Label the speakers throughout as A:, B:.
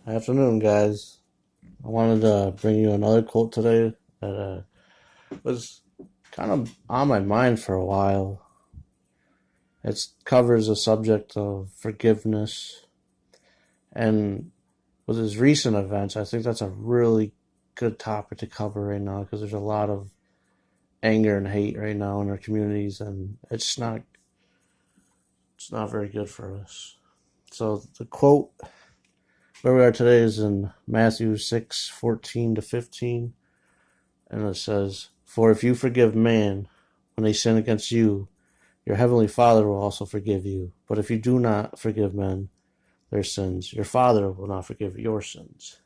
A: Afternoon, guys. I wanted to bring you another quote today that was kind of on my mind for a while. It covers the subject of forgiveness, and with his recent events, I think that's a really good topic to cover right now because there's a lot of anger and hate right now in our communities, and it's not very good for us. So the quote where we are today is in Matthew 6:14 to 15. And it says, "For if you forgive man when they sin against you, your heavenly Father will also forgive you. But if you do not forgive men their sins, your Father will not forgive your sins."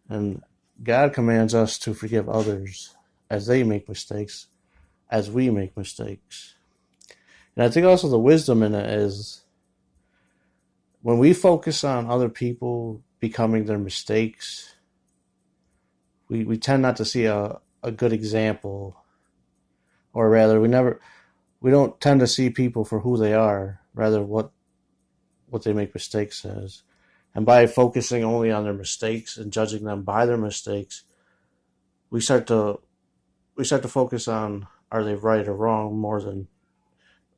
A: And God commands us to forgive others as they make mistakes, as we make mistakes. And I think also the wisdom in it is when we focus on other people becoming their mistakes, we tend not to see a good example, or rather, we don't tend to see people for who they are, rather what they make mistakes as. And by focusing only on their mistakes and judging them by their mistakes, we start to focus on are they right or wrong more than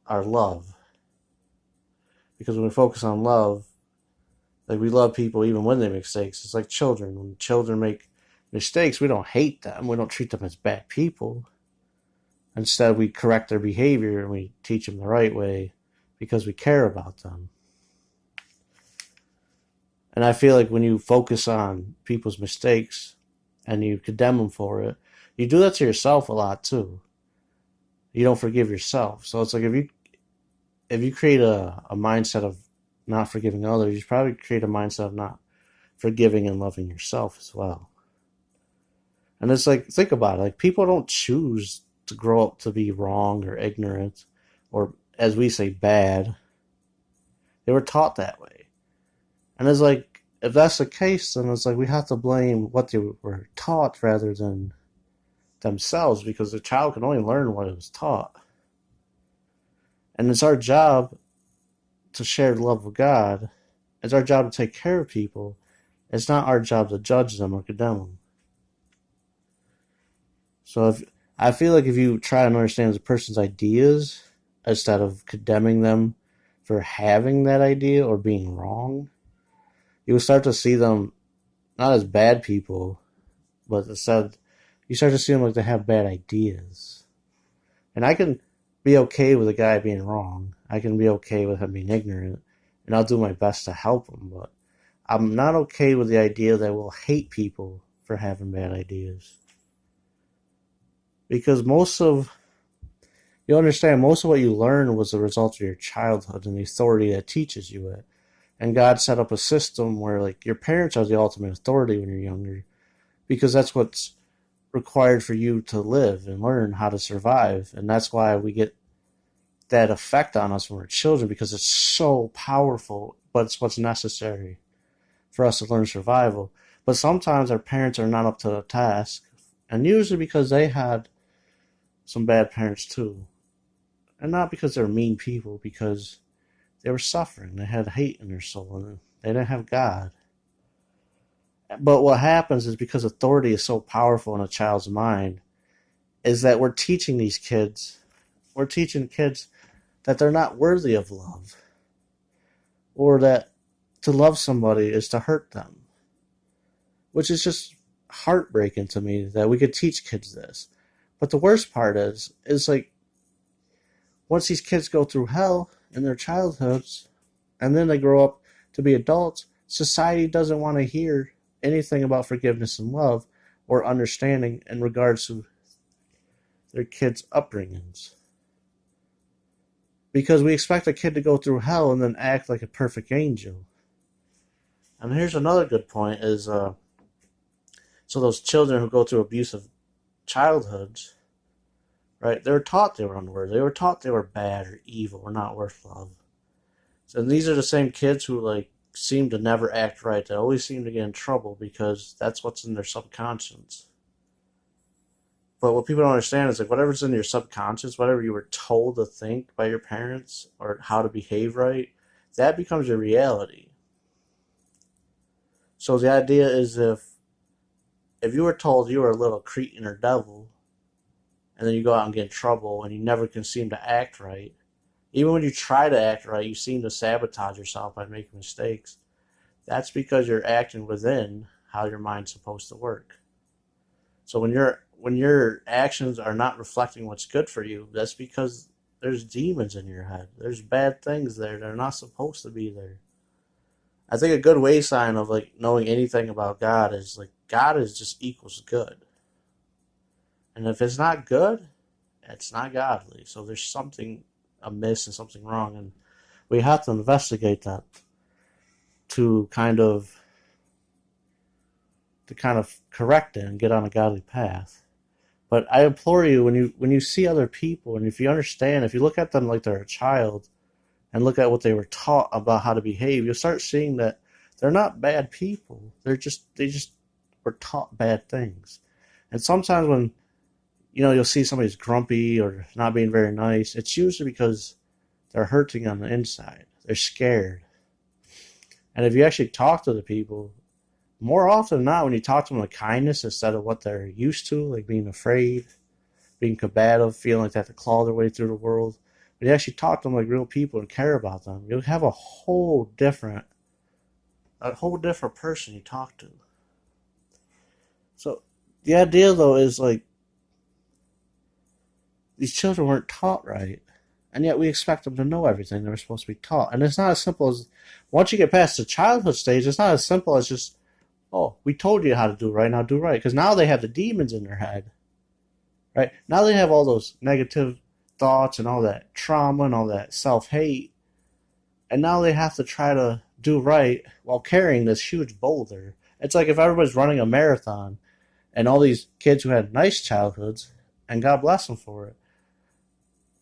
A: our love. Because when we focus on love, like we love people even when they make mistakes. It's like children. When children make mistakes, we don't hate them. We don't treat them as bad people. Instead, we correct their behavior and we teach them the right way because we care about them. And I feel like when you focus on people's mistakes and you condemn them for it, you do that to yourself a lot too. You don't forgive yourself. So it's like if you create a mindset of not forgiving others, you probably create a mindset of not forgiving and loving yourself as well. And it's like, think about it. Like, people don't choose to grow up to be wrong or ignorant or, as we say, bad. They were taught that way. And it's like, if that's the case, then it's like we have to blame what they were taught rather than themselves, because the child can only learn what it was taught. And it's our job to share the love of God. It's our job to take care of people. It's not our job to judge them or condemn them. So if I feel like if you try and understand the person's ideas instead of condemning them for having that idea or being wrong, you will start to see them not as bad people, but instead you start to see them like they have bad ideas. And I can be okay with a guy being wrong. I can be okay with him being ignorant, and I'll do my best to help him. But I'm not okay with the idea that we'll hate people for having bad ideas. Because most of what you learn was the result of your childhood and the authority that teaches you it. And God set up a system where, like, your parents are the ultimate authority when you're younger, because that's what's required for you to live and learn how to survive. And that's why we get that effect on us when we're children, because it's so powerful, but it's what's necessary for us to learn survival. But sometimes our parents are not up to the task, and usually because they had some bad parents too. And not because they're mean people, because they were suffering. They had hate in their soul, and they didn't have God. But what happens is, because authority is so powerful in a child's mind, is that we're teaching kids that they're not worthy of love, or that to love somebody is to hurt them, which is just heartbreaking to me that we could teach kids this. But the worst part is like, once these kids go through hell in their childhoods and then they grow up to be adults, society doesn't want to hear anything about forgiveness and love or understanding in regards to their kids' upbringings. Because we expect a kid to go through hell and then act like a perfect angel. And here's another good point is, so those children who go through abusive childhoods, right, they were taught they were unworthy. They were taught they were bad or evil or not worth love. And these are the same kids who, like, seem to never act right. They always seem to get in trouble because that's what's in their subconscious. But what people don't understand is, like, whatever's in your subconscious, whatever you were told to think by your parents or how to behave right, that becomes your reality. So the idea is if you were told you were a little cretin or devil, and then you go out and get in trouble, and you never can seem to act right, even when you try to act right, you seem to sabotage yourself by making mistakes. That's because you're acting within how your mind's supposed to work. So when your actions are not reflecting what's good for you, that's because there's demons in your head. There's bad things there that are not supposed to be there. I think a good way sign of like knowing anything about God is like God is just equals good. And if it's not good, it's not godly. So there's something amiss and something wrong, and we have to investigate that to kind of correct it and get on a godly path. But I implore you, when you see other people, and if you understand, if you look at them like they're a child, and look at what they were taught about how to behave, you'll start seeing that they're not bad people. They just were taught bad things. And sometimes when you'll see somebody's grumpy or not being very nice, it's usually because they're hurting on the inside. They're scared. And if you actually talk to the people, more often than not, when you talk to them with kindness instead of what they're used to, like being afraid, being combative, feeling like they have to claw their way through the world, when you actually talk to them like real people and care about them, you'll have a whole different person you talk to. So the idea though is like these children weren't taught right. And yet we expect them to know everything they were supposed to be taught. And it's not as simple as, once you get past the childhood stage, it's not as simple as just, oh, we told you how to do right, now do right. Because now they have the demons in their head, right? Now they have all those negative thoughts and all that trauma and all that self-hate. And now they have to try to do right while carrying this huge boulder. It's like if everybody's running a marathon and all these kids who had nice childhoods, and God bless them for it,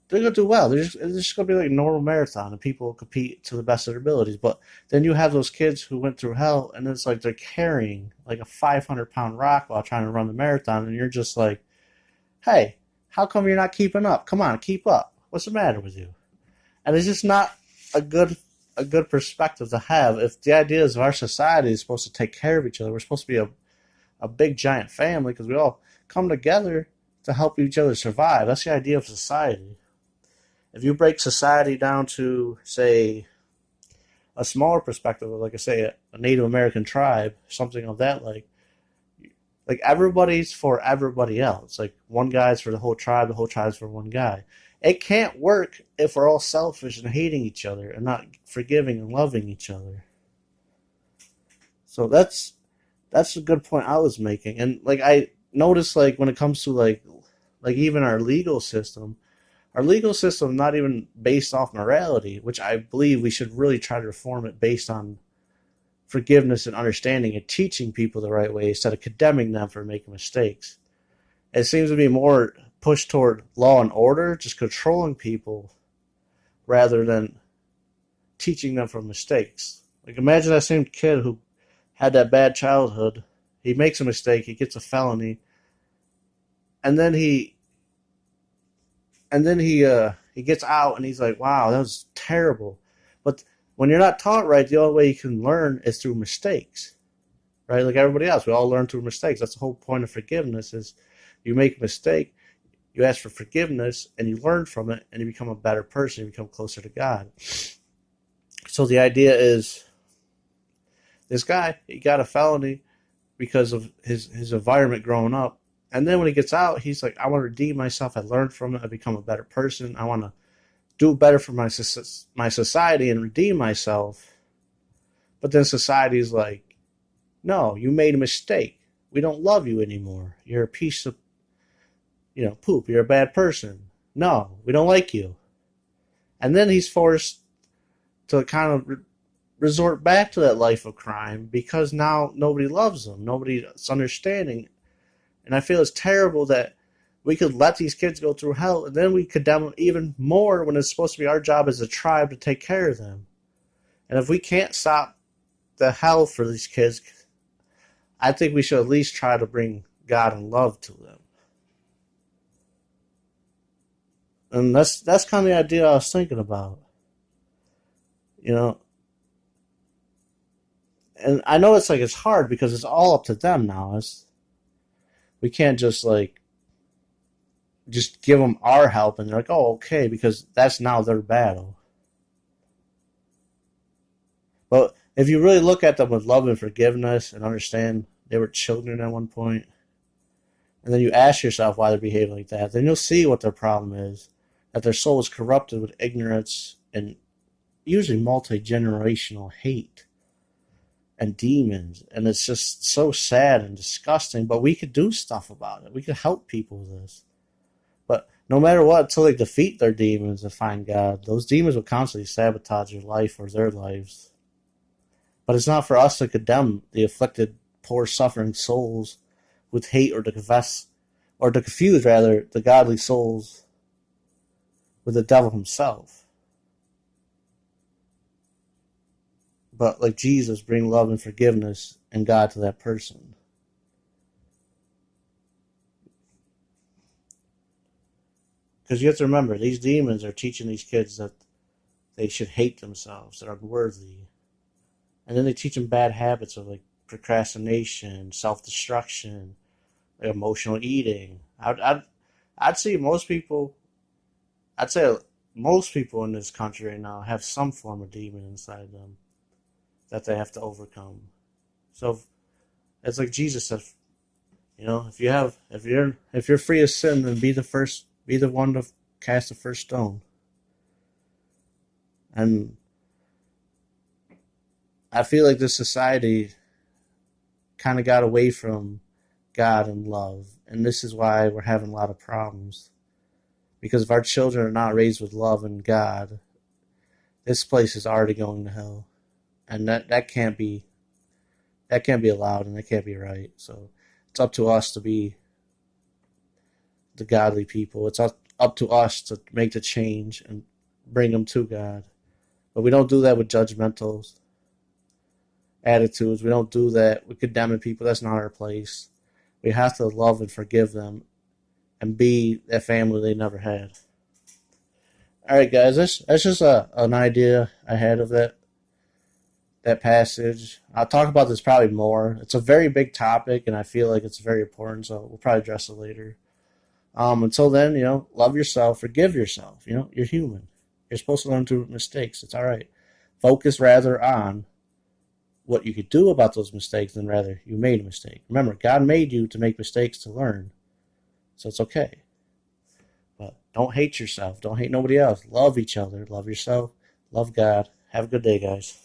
A: they're going to do well. It's just going to be like a normal marathon, and people compete to the best of their abilities. But then you have those kids who went through hell, and it's like they're carrying like a 500-pound rock while trying to run the marathon, and you're just like, hey, how come you're not keeping up? Come on, keep up. What's the matter with you? And it's just not a good perspective to have. If the idea is our society is supposed to take care of each other, we're supposed to be a big giant family because we all come together to help each other survive. That's the idea of society. If you break society down to, say, a smaller perspective, like I say, a Native American tribe, something of that, like everybody's for everybody else. Like one guy's for the whole tribe's for one guy. It can't work if we're all selfish and hating each other and not forgiving and loving each other. So that's a good point I was making. And like I noticed, like when it comes to like even our legal system not even based off morality, which I believe we should really try to reform it based on forgiveness and understanding and teaching people the right way instead of condemning them for making mistakes. It seems to be more pushed toward law and order, just controlling people rather than teaching them from mistakes. Like imagine that same kid who had that bad childhood. He makes a mistake, he gets a felony, and then he gets out and he's like, wow, that was terrible. But when you're not taught right, the only way you can learn is through mistakes, right? Like everybody else, we all learn through mistakes. That's the whole point of forgiveness is you make a mistake, you ask for forgiveness, and you learn from it, and you become a better person, you become closer to God. So the idea is this guy, he got a felony because of his environment growing up. And then when he gets out, he's like, I want to redeem myself. I learned from it. I become a better person. I want to do better for my society and redeem myself. But then society's like, no, you made a mistake. We don't love you anymore. You're a piece of, poop. You're a bad person. No, we don't like you. And then he's forced to kind of resort back to that life of crime because now nobody loves him. Nobody's understanding. And I feel it's terrible that we could let these kids go through hell and then we condemn them even more when it's supposed to be our job as a tribe to take care of them. And if we can't stop the hell for these kids, I think we should at least try to bring God and love to them. And that's kind of the idea I was thinking about. And I know it's like it's hard because it's all up to them now. We can't just give them our help and they're like, oh, okay, because that's now their battle. But if you really look at them with love and forgiveness and understand they were children at one point, and then you ask yourself why they're behaving like that, then you'll see what their problem is. That their soul is corrupted with ignorance and usually multi generational hate and demons. And it's just so sad and disgusting. But we could do stuff about it. We could help people with this. But no matter what, until they defeat their demons and find God, those demons will constantly sabotage your life or their lives. But it's not for us to condemn the afflicted, poor, suffering souls with hate or to confess, or to confuse, rather, the godly souls with the devil himself. But like Jesus, bring love and forgiveness and God to that person. Because you have to remember, these demons are teaching these kids that they should hate themselves, they're unworthy. And then they teach them bad habits of like procrastination, self-destruction, like emotional eating. I'd say I'd say most people in this country right now have some form of demon inside them that they have to overcome. So it's like Jesus said, if you're free of sin, then be the one to cast the first stone. And I feel like this society kind of got away from God and love, and this is why we're having a lot of problems. Because if our children are not raised with love and God, this place is already going to hell, and that can't be allowed, and that can't be right. So it's up to us to be the godly people. It's up to us to make the change and bring them to God. But we don't do that with judgmental attitudes. We don't do that with condemning people. That's not our place. We have to love and forgive them and be that family they never had. All right, guys, that's just an idea I had of that passage. I'll talk about this probably more. It's a very big topic, and I feel like it's very important, so we'll probably address it later. Until then, love yourself, forgive yourself. You're human. You're supposed to learn through mistakes. It's all right. Focus rather on what you could do about those mistakes than rather you made a mistake. Remember, God made you to make mistakes to learn, so it's okay. But don't hate yourself. Don't hate nobody else. Love each other. Love yourself. Love God. Have a good day, guys.